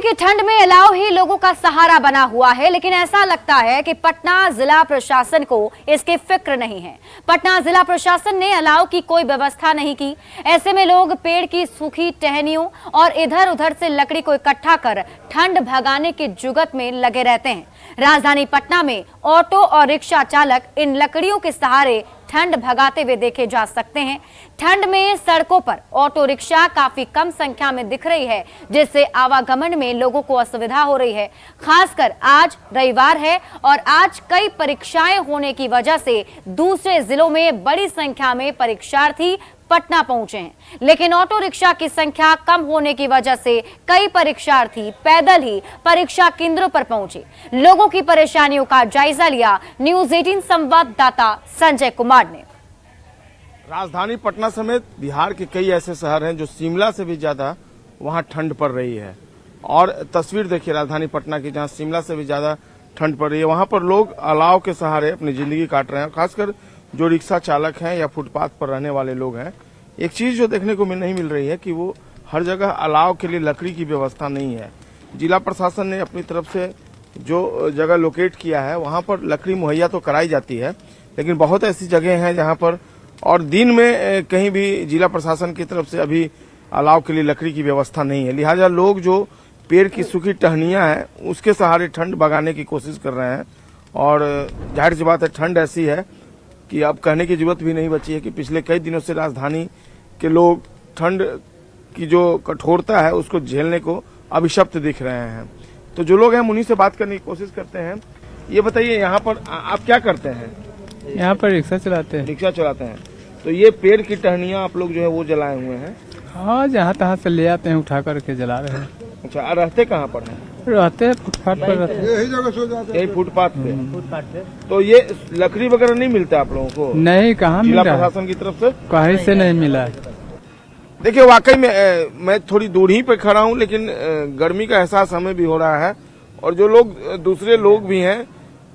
देखिए, ठंड में अलाव ही लोगों का सहारा बना हुआ है, लेकिन ऐसा लगता है कि पटना जिला प्रशासन को इसकी फिक्र नहीं है। पटना जिला प्रशासन ने अलाव की कोई व्यवस्था नहीं की। ऐसे में लोग पेड़ की सूखी टहनियों और इधर उधर से लकड़ी को इकट्ठा कर ठंड भगाने की जुगत में लगे रहते हैं। राजधानी पटना में ऑटो और रिक्शा चालक इन लकड़ियों के सहारे ठंड भगाते हुए देखे जा सकते हैं। ठंड में सड़कों पर ऑटो रिक्शा काफी कम संख्या में दिख रही है, जिससे आवागमन में लोगों को असुविधा हो रही है। खासकर आज रविवार है और आज कई परीक्षाएं होने की वजह से दूसरे जिलों में बड़ी संख्या में परीक्षार्थी पटना पहुंचे हैं, लेकिन ऑटो रिक्शा की संख्या कम होने की वजह से कई परीक्षार्थी पैदल ही परीक्षा केंद्रों पर पहुंचे। लोगों की परेशानियों का जायजा लिया न्यूज 18 संवाददाता संजय कुमार ने। राजधानी पटना समेत बिहार के कई ऐसे शहर हैं जो शिमला से भी ज्यादा वहां ठंड पड़ रही है। और तस्वीर देखिए राजधानी पटना की, जहां शिमला से भी ज्यादा ठंड पड़ रही है। वहां पर लोग अलाव के सहारे अपनी जिंदगी काट रहे हैं। खासकर जो रिक्शा चालक हैं या फुटपाथ पर रहने वाले लोग हैं, एक चीज जो देखने को नहीं मिल रही है कि वो हर जगह अलाव के लिए लकड़ी की व्यवस्था नहीं है। जिला प्रशासन ने अपनी तरफ से जो जगह लोकेट किया है वहां पर लकड़ी मुहैया तो कराई जाती है, लेकिन बहुत ऐसी जगह हैं जहां पर और दिन में कहीं भी जिला प्रशासन की तरफ से अभी अलाव के लिए लकड़ी की व्यवस्था नहीं है। लिहाजा लोग जो पेड़ की सूखी टहनियां हैं उसके सहारे ठंड भगाने की कोशिश कर रहे हैं। और जाहिर सी बात है, ठंड ऐसी है कि अब कहने की जरूरत भी नहीं बची है कि पिछले कई दिनों से राजधानी के लोग ठंड की जो कठोरता है उसको झेलने को अभिशप्त दिख रहे हैं। तो जो लोग हैं उन्हीं से बात करने की कोशिश करते हैं। ये बताइए, यहाँ पर आप क्या करते हैं? यहाँ पर रिक्शा चलाते हैं। रिक्शा चलाते हैं। तो ये पेड़ की टहनियाँ आप लोग जो है वो जलाए हुए हैं? हाँ, जहाँ तहाँ से ले आते हैं, उठा करके जला रहे हैं। अच्छा, रहते कहाँ पर हैं? रहते हैं फुटपाथ पर, रहते हैं यही जगह सो जाते हैं, यही फुटपाथ पे। तो ये लकड़ी वगैरह नहीं मिलता आप लोगों को? नहीं, कहाँ मिला? जिला प्रशासन की तरफ से कहीं से नहीं मिला है। देखिए, वाकई में मैं थोड़ी दूरी पे खड़ा हूँ, लेकिन गर्मी का एहसास हमें भी हो रहा है। और जो लोग दूसरे लोग भी हैं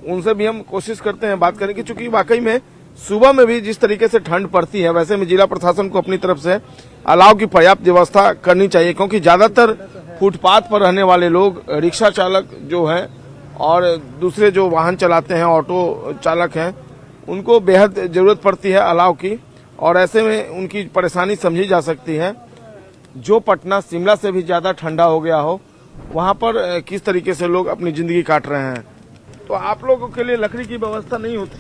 उनसे भी हम कोशिश करते हैं बात करने की, चूंकि वाकई में सुबह में भी जिस तरीके से ठंड पड़ती है, वैसे में जिला प्रशासन को अपनी तरफ से अलाव की पर्याप्त व्यवस्था करनी चाहिए, क्योंकि ज्यादातर फुटपाथ पर रहने वाले लोग, रिक्शा चालक जो हैं और दूसरे जो वाहन चलाते हैं, ऑटो चालक हैं, उनको बेहद जरूरत पड़ती है अलाव की। और ऐसे में उनकी परेशानी समझी जा सकती है। जो पटना शिमला से भी ज्यादा ठंडा हो गया हो, वहां पर किस तरीके से लोग अपनी जिंदगी काट रहे हैं। तो आप लोगों के लिए लकड़ी की व्यवस्था नहीं होती,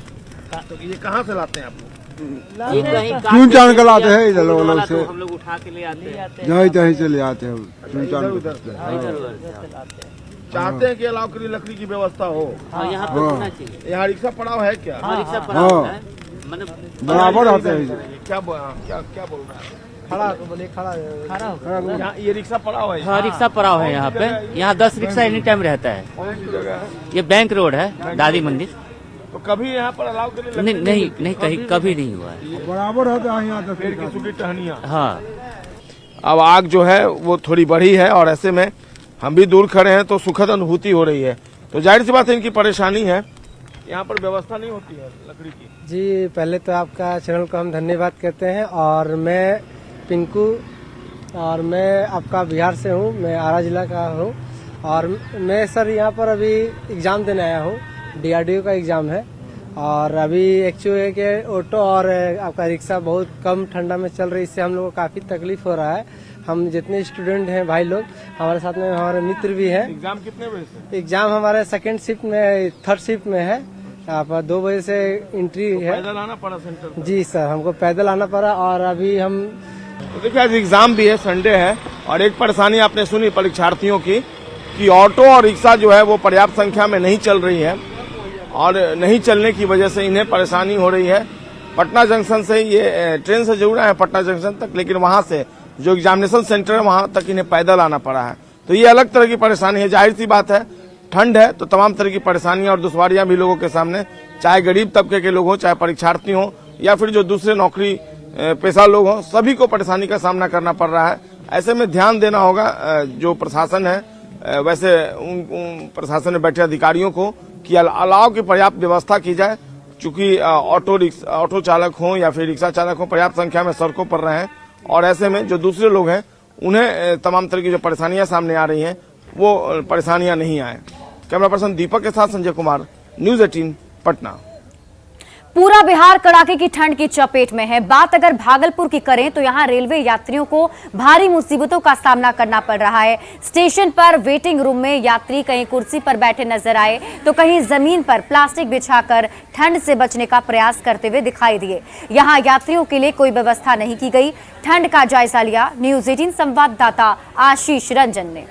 तो ये कहाँ से लाते हैं आप लोग? चुन चान कर लाते हैं, इधर लोग से हम लोग उठा के ले आते हैं, जहाँ तहीं से ले आते हैं। चुन चान इधर से चाहते हैं कि अलाव के लिए लकड़ी की व्यवस्था हो। यहाँ पे होना चाहिए। यहाँ रिक्शा पड़ा है क्या? रिक्शा पड़ा हुआ है, बराबर आते हैं। क्या बोल रहा है? खड़ा तो बोले खड़ा यहाँ ये रिक्शा पड़ा हुआ है? हाँ, रिक्शा पड़ा हुआ है यहाँ पे। यहाँ 10 रिक्शा एनी टाइम रहता है। कौन सी जगह है? ये बैंक रोड है, दादी मंदिर। तो कभी यहाँ पर अलाव के लिए नहीं कहीं कभी नहीं हुआ है। बराबर होता है यहाँ पेड़ की सूखी टहनियाँ। हाँ, अब आग जो है वो थोड़ी बढ़ी है और ऐसे में हम भी दूर खड़े हैं तो सुखद अनुभूति हो रही है। तो जाहिर सी बात है, इनकी परेशानी है, यहाँ पर व्यवस्था नहीं होती है लकड़ी की। जी, पहले तो आपका चैनल को हम धन्यवाद कहते हैं। और मैं पिंकू और मैं आपका बिहार से हूँ, मैं आरा जिला का हूँ। और मैं सर यहाँ पर अभी एग्ज़ाम देने आया हूँ, DRDO का एग्ज़ाम है। और अभी एक्चुअली है कि ऑटो और आपका रिक्शा बहुत कम ठंडा में चल रही है, इससे हम लोग को काफ़ी तकलीफ हो रहा है। हम जितने स्टूडेंट हैं भाई लोग, हमारे साथ में हमारे मित्र भी हैं। एग्जाम कितने बजे से? एग्ज़ाम हमारे सेकेंड शिफ्ट में, थर्ड शिफ्ट में है। आप 2 बजे से एंट्री है। पैदल आना पड़ा सेंटर पर? जी सर, हमको पैदल आना पड़ा। और अभी हम तो देखिए, आज एग्जाम भी है, संडे है। और एक परेशानी आपने सुनी परीक्षार्थियों की कि ऑटो और रिक्शा जो है वो पर्याप्त संख्या में नहीं चल रही है, और नहीं चलने की वजह से इन्हें परेशानी हो रही है। पटना जंक्शन से ये ट्रेन से जरूर है पटना जंक्शन तक, लेकिन वहां से जो एग्जामिनेशन सेंटर है वहां तक इन्हें पैदल आना पड़ा है। तो ये अलग तरह की परेशानी है। जाहिर सी बात है, ठंड है तो तमाम तरह की परेशानियां और दुश्वारियां भी लोगों के सामने, चाहे गरीब तबके के लोग हों, चाहे परीक्षार्थी हों, या फिर जो दूसरे नौकरी पेशा लोग हों, सभी को परेशानी का सामना करना पड़ रहा है। ऐसे में ध्यान देना होगा जो प्रशासन है, वैसे उन प्रशासन में बैठे अधिकारियों को, कि अलाव की पर्याप्त व्यवस्था की जाए। चूंकि ऑटो चालक हों या फिर रिक्शा चालक हों, पर्याप्त संख्या में सड़कों पर रहे हैं, और ऐसे में जो दूसरे लोग हैं उन्हें तमाम तरह की जो परेशानियां सामने आ रही हैं वो परेशानियां नहीं आए। कैमरा पर्सन दीपक के साथ संजय कुमार, न्यूज़ 18 पटना। पूरा बिहार कड़ाके की ठंड की चपेट में है। बात अगर भागलपुर की करें तो यहां रेलवे यात्रियों को भारी मुसीबतों का सामना करना पड़ रहा है। स्टेशन पर वेटिंग रूम में यात्री कहीं कुर्सी पर बैठे नजर आए तो कहीं जमीन पर प्लास्टिक बिछाकर ठंड से बचने का प्रयास करते हुए दिखाई दिए। यहां यात्रियों के लिए कोई व्यवस्था नहीं की गई। ठंड का जायजा लिया न्यूज़ 18 संवाददाता आशीष रंजन ने।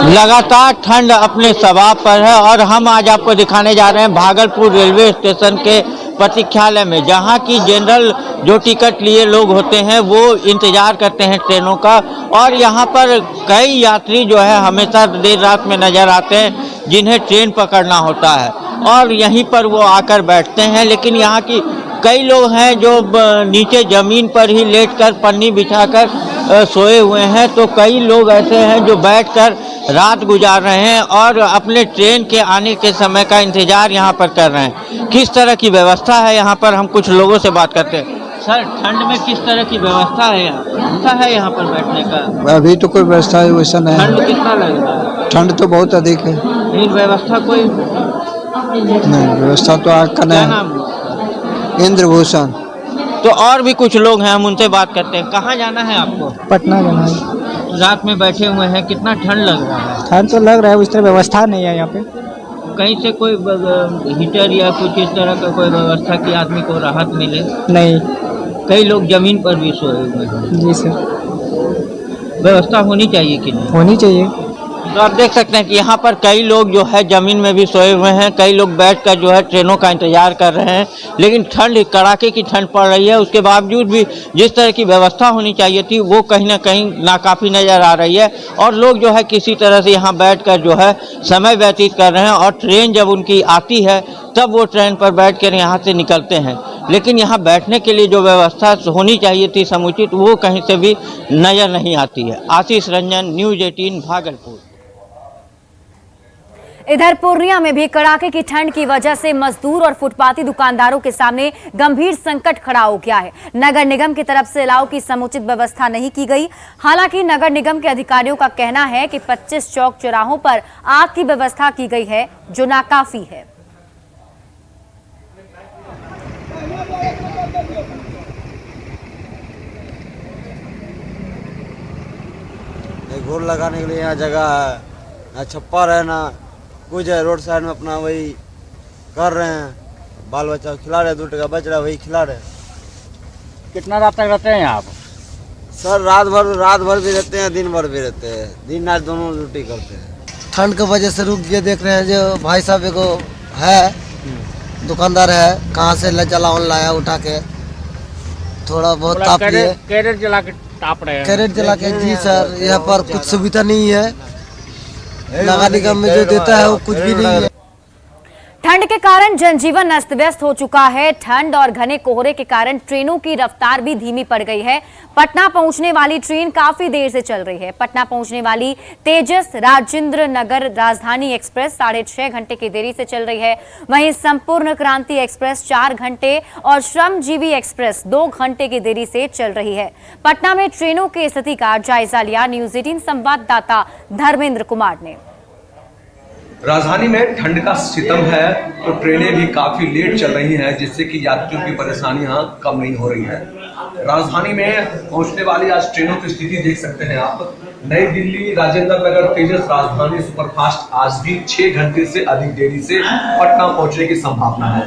लगातार ठंड अपने स्वभाव पर है और हम आज आपको दिखाने जा रहे हैं भागलपुर रेलवे स्टेशन के प्रतीक्षालय में, जहां की जनरल जो टिकट लिए लोग होते हैं वो इंतजार करते हैं ट्रेनों का। और यहां पर कई यात्री जो है हमेशा देर रात में नजर आते हैं जिन्हें ट्रेन पकड़ना होता है और यहीं पर वो आकर बैठते हैं। लेकिन यहाँ की कई लोग हैं जो नीचे जमीन पर ही लेटकर पन्नी बिछाकर सोए हुए हैं, तो कई लोग ऐसे हैं जो बैठकर रात गुजार रहे हैं और अपने ट्रेन के आने के समय का इंतजार यहाँ पर कर रहे हैं। किस तरह की व्यवस्था है यहाँ पर, हम कुछ लोगों से बात करते हैं। सर, ठंड में किस तरह की व्यवस्था है यहाँ पर बैठने का? अभी तो कोई व्यवस्था है वैसा नहीं। ठंड कितना लग रहा है? ठंड तो बहुत अधिक है। लेकिन व्यवस्था कोई नहीं, व्यवस्था तो आग का क्या नहीं। नाम? इंद्रभूषण। तो और भी कुछ लोग हैं, हम उनसे बात करते हैं। कहाँ जाना है आपको? पटना जाना है। रात में बैठे हुए हैं, कितना ठंड लग रहा है? ठंड तो लग रहा है, उस तरह व्यवस्था नहीं है यहाँ पे। कहीं से कोई हीटर या कुछ इस तरह का कोई व्यवस्था की आदमी को राहत मिले? नहीं। कई लोग जमीन पर भी सोए हुए हैं। जी सर। व्यवस्था होनी चाहिए कि नहीं? होनी चाहिए। तो आप देख सकते हैं कि यहाँ पर कई लोग जो है जमीन में भी सोए हुए हैं, कई लोग बैठकर जो है ट्रेनों का इंतजार कर रहे हैं। लेकिन ठंड, कड़ाके की ठंड पड़ रही है, उसके बावजूद भी जिस तरह की व्यवस्था होनी चाहिए थी वो कहीं ना कहीं नाकाफी नजर आ रही है। और लोग जो है किसी तरह से यहाँ बैठकर जो है समय व्यतीत कर रहे हैं और ट्रेन जब उनकी आती है तब वो ट्रेन पर बैठकर यहाँ से निकलते हैं। लेकिन यहाँ बैठने के लिए जो व्यवस्था होनी चाहिए थी समुचित, वो कहीं से भी नजर नहीं आती है। आशीष रंजन, न्यूज़ 18 भागलपुर। इधर पूर्णिया में भी कड़ाके की ठंड की वजह से मजदूर और फुटपाती दुकानदारों के सामने गंभीर संकट खड़ा हो गया है। नगर निगम की तरफ से अलाव की समुचित व्यवस्था नहीं की गई। हालांकि नगर निगम के अधिकारियों का कहना है कि 25 चौक चौराहों पर आग की व्यवस्था की गई है, जो नाकाफी है। घूर लगाने के लिए यहाँ जगह है, ना छप्पर है ना कुछ है। रोड साइड में अपना वही कर रहे हैं, बाल बच्चा खिला रहे, 2 टका बच रहा है वही खिला रहे। कितना रात तक रहते हैं आप? सर रात भर भी रहते हैं, दिन भर भी रहते हैं, दिन रात दोनों ड्यूटी करते हैं। ठंड की वजह से रुक गए। देख रहे हैं जो भाई साहब एगो है दुकानदार है, कहाँ से चलावन लाया उठा के, थोड़ा बहुत ताप लिए। कैरेट जला के ताप रहे हैं। कैरेट जला के। जी सर, यहाँ पर कुछ सुविधा नहीं है। नगर निगम में जो देता है वो कुछ भी नहीं है। ठंड के कारण जनजीवन अस्त व्यस्त हो चुका है। ठंड और घने कोहरे के कारण ट्रेनों की रफ्तार भी धीमी पड़ गई है। पटना पहुंचने वाली ट्रेन काफी देर से चल रही है। पटना पहुंचने वाली तेजस राजेंद्र नगर राजधानी एक्सप्रेस 6.5 घंटे की देरी से चल रही है। वहीं संपूर्ण क्रांति एक्सप्रेस 4 घंटे और श्रमजीवी एक्सप्रेस 2 घंटे की देरी से चल रही है। पटना में ट्रेनों की स्थिति का जायजा लिया न्यूज़ 18 संवाददाता धर्मेंद्र कुमार ने। राजधानी में ठंड का सितम है तो ट्रेनें भी काफी लेट चल रही हैं, जिससे कि यात्रियों की परेशानियां कम नहीं हो रही है। राजधानी में पहुंचने वाली आज ट्रेनों की स्थिति देख सकते हैं आप। नई दिल्ली राजेंद्र नगर तेजस राजधानी सुपरफास्ट आज भी 6 घंटे से अधिक देरी से पटना पहुंचने की संभावना है।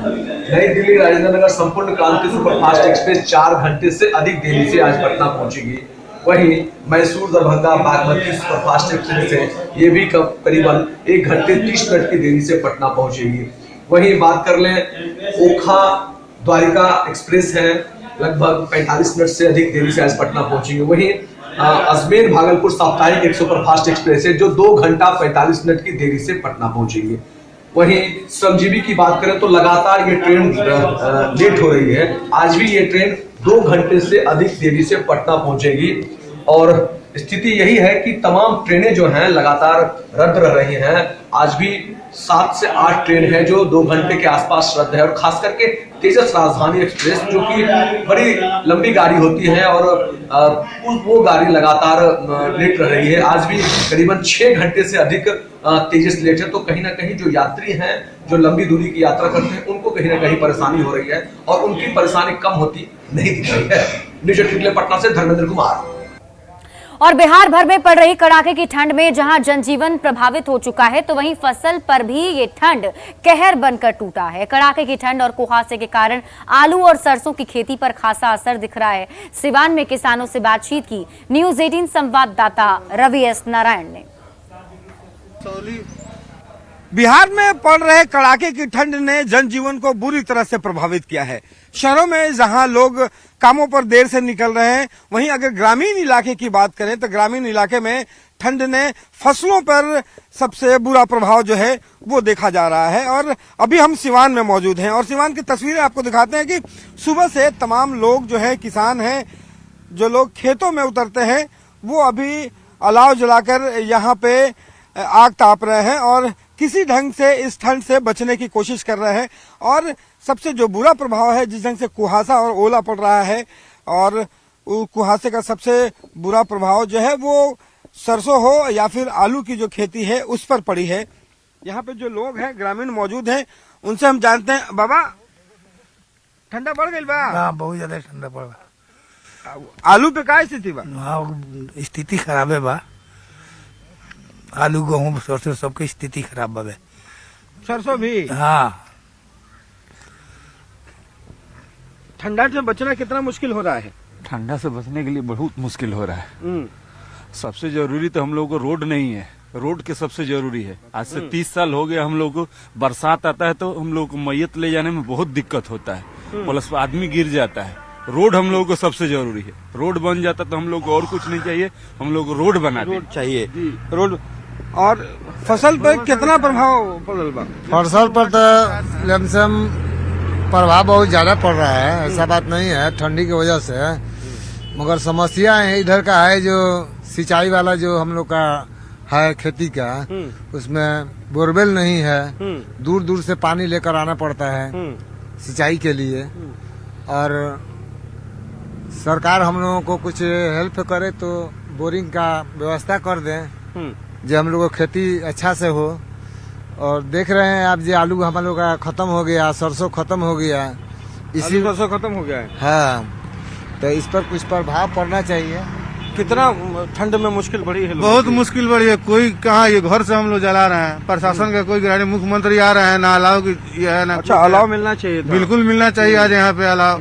नई दिल्ली राजेंद्र नगर संपूर्ण क्रांति सुपरफास्ट एक्सप्रेस 4 घंटे से अधिक देरी से आज पटना पहुंचेगी। वहीं मैसूर दरभंगा बागमती सुपरफास्ट एक्सप्रेस है, ये भी करीबन 1 घंटे 30 मिनट की देरी से पटना पहुंचेगी। वहीं बात कर लें ओखा द्वारिका एक्सप्रेस है, लगभग 45 मिनट से अधिक देरी से आज पटना पहुंचेगी। वहीं अजमेर भागलपुर साप्ताहिक एक सुपरफास्ट एक्सप्रेस है जो 2 घंटा 45 मिनट की देरी से पटना पहुंचेगी। वहीं श्रमजीवी की बात करें तो लगातार ये ट्रेन लेट हो रही है। आज भी ये ट्रेन 2 घंटे से अधिक देरी से पटना पहुंचेगी और स्थिति यही है कि तमाम ट्रेनें जो हैं लगातार रद्द रह रही हैं। आज भी 7 से 8 ट्रेन है जो 2 घंटे के आसपास रद्द है, और खास करके तेजस राजधानी एक्सप्रेस जो कि बड़ी लंबी गाड़ी होती है और वो गाड़ी लगातार लेट रह रही है। आज भी करीबन 6 घंटे से अधिक तेजस लेट है। तो कहीं ना कहीं जो यात्री हैं, जो लंबी दूरी की यात्रा करते हैं, उनको कहीं ना कहीं परेशानी हो रही है और उनकी परेशानी कम होती नहीं दिख रही है। न्यूज 18 के लिए पटना से धर्मेंद्र कुमार। और बिहार भर में पड़ रही कड़ाके की ठंड में जहां जनजीवन प्रभावित हो चुका है, तो वहीं फसल पर भी ये ठंड कहर बनकर टूटा है। कड़ाके की ठंड और कुहासे के कारण आलू और सरसों की खेती पर खासा असर दिख रहा है। सिवान में किसानों से बातचीत की न्यूज 18 संवाददाता रवि एस नारायण ने। बिहार में पड़ रहे कड़ाके की ठंड ने जनजीवन को बुरी तरह से प्रभावित किया है। शहरों में जहां लोग कामों पर देर से निकल रहे हैं, वहीं अगर ग्रामीण इलाके की बात करें तो ग्रामीण इलाके में ठंड ने फसलों पर सबसे बुरा प्रभाव जो है वो देखा जा रहा है। और अभी हम सिवान में मौजूद हैं और सिवान की तस्वीरें आपको दिखाते हैं कि सुबह से तमाम लोग जो है, किसान हैं, जो लोग खेतों में उतरते हैं, वो अभी अलाव जलाकर यहाँ पे आग ताप रहे हैं और किसी ढंग से इस ठंड से बचने की कोशिश कर रहे हैं। और सबसे जो बुरा प्रभाव है, जिस ढंग से कुहासा और ओला पड़ रहा है, और कुहासे का सबसे बुरा प्रभाव जो है वो सरसों हो या फिर आलू की जो खेती है उस पर पड़ी है। यहाँ पे जो लोग हैं, ग्रामीण मौजूद हैं, उनसे हम जानते हैं। बाबा, ठंडा बढ़ गई बा? हाँ, बहुत ज्यादा ठंडा पड़ रहा। आलू पे का स्थिति बा? हाँ, स्थिति खराब है बा। आलू, गेहूँ, सरसों सबकी स्थिति खराब बा। सरसों भी? हाँ। ठंडा से बचना कितना मुश्किल हो रहा है? ठंडा से बचने के लिए बहुत मुश्किल हो रहा है। सबसे जरूरी तो हम लोग को रोड नहीं है, रोड के सबसे जरूरी है। आज से 30 साल हो गए हम लोग को, बरसात आता है तो हम लोग को मैयत ले जाने में बहुत दिक्कत होता है, प्लस आदमी गिर जाता है। रोड हम लोग को सबसे जरूरी है। रोड बन जाता तो हम लोग को और कुछ नहीं चाहिए, हम लोग को रोड बना रोड चाहिए। रोड। और फसल पर कितना प्रभाव पड़ल बा? फसल पर तो लमसम प्रभाव बहुत ज्यादा पड़ रहा है, ऐसा बात नहीं है ठंडी की वजह से, मगर समस्या है इधर का है जो सिंचाई वाला जो हम लोग का है खेती का, उसमें बोरवेल नहीं है, दूर दूर से पानी लेकर आना पड़ता है सिंचाई के लिए। और सरकार हम लोगों को कुछ हेल्प करे तो बोरिंग का व्यवस्था कर दें, जो हम लोग को खेती अच्छा से हो। और देख रहे हैं आप जो आलू हम लोग का खत्म हो गया, सरसों खत्म हो गया, इसी सरसों खत्म हो गया है। हाँ, तो इस पर कुछ प्रभाव पड़ना चाहिए। कितना ठंड में मुश्किल बढ़ी है? बहुत मुश्किल बढ़ी है। कोई कहाँ, ये घर से हम लोग जला रहे हैं, प्रशासन का कोई गाड़ी, मुख्यमंत्री आ रहे हैं ना, अलाव की ये है ना। अच्छा, अलाव मिलना चाहिए था। बिल्कुल मिलना चाहिए आज यहाँ पे अलाव।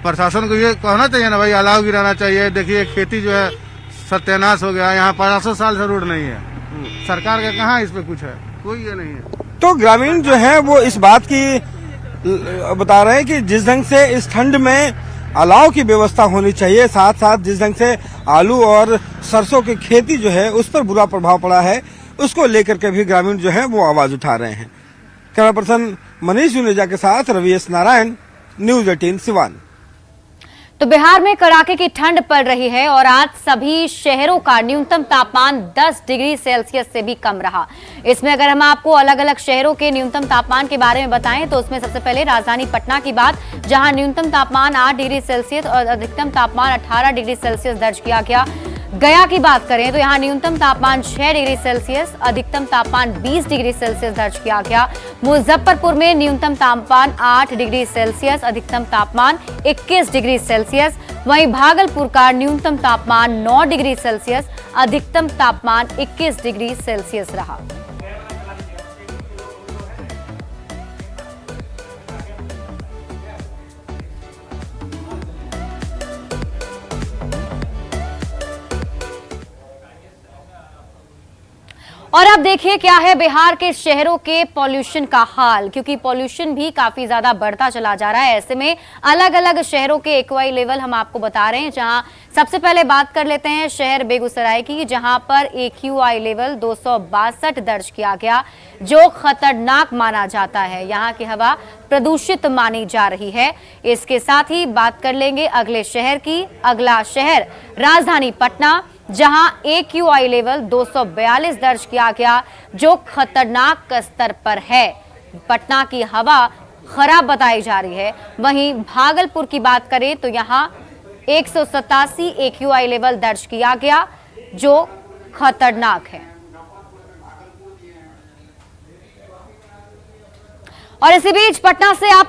प्रशासन को ये कहना चाहिए ना भाई, अलाव गिराना चाहिए। देखिए खेती जो है सत्यानाश हो गया, यहाँ 500 साल से रोड नहीं है। सरकार का कहाँ इस पे कुछ है, कोई ये नहीं है। तो ग्रामीण जो है वो इस बात की बता रहे हैं कि जिस ढंग से इस ठंड में अलाव की व्यवस्था होनी चाहिए, साथ साथ जिस ढंग से आलू और सरसों की खेती जो है उस पर बुरा प्रभाव पड़ा है, उसको लेकर के भी ग्रामीण जो है वो आवाज उठा रहे हैं। कैमरा पर्सन मनीष जुनेजा के साथ रवि एस नारायण, न्यूज 18 सिवान। तो बिहार में कड़ाके की ठंड पड़ रही है और आज सभी शहरों का न्यूनतम तापमान 10 डिग्री सेल्सियस से भी कम रहा। इसमें अगर हम आपको अलग अलग शहरों के न्यूनतम तापमान के बारे में बताएं तो उसमें सबसे पहले राजधानी पटना की बात, जहां न्यूनतम तापमान 8 डिग्री सेल्सियस और अधिकतम तापमान 18 डिग्री सेल्सियस दर्ज किया गया। गया की बात करें तो यहाँ न्यूनतम तापमान 6 डिग्री सेल्सियस, अधिकतम तापमान 20 डिग्री सेल्सियस दर्ज किया गया। मुजफ्फरपुर में न्यूनतम तापमान 8 डिग्री सेल्सियस, अधिकतम तापमान 21 डिग्री सेल्सियस। वहीं भागलपुर का न्यूनतम तापमान 9 डिग्री सेल्सियस, अधिकतम तापमान 21 डिग्री सेल्सियस रहा। और अब देखिए क्या है बिहार के शहरों के पॉल्यूशन का हाल, क्योंकि पॉल्यूशन भी काफी ज्यादा बढ़ता चला जा रहा है। ऐसे में अलग अलग शहरों के एक्यूआई लेवल हम आपको बता रहे हैं, जहां सबसे पहले बात कर लेते हैं शहर बेगूसराय की, जहां पर एक्यूआई लेवल 262 दर्ज किया गया, जो खतरनाक माना जाता है। यहां की हवा प्रदूषित मानी जा रही है। इसके साथ ही बात कर लेंगे अगले शहर की। अगला शहर राजधानी पटना, जहां AQI लेवल 242 दर्ज किया गया, जो खतरनाक स्तर पर है। पटना की हवा खराब बताई जा रही है। वहीं भागलपुर की बात करें तो यहां 187 AQI लेवल दर्ज किया गया, जो खतरनाक है। और इसी बीच पटना से आपको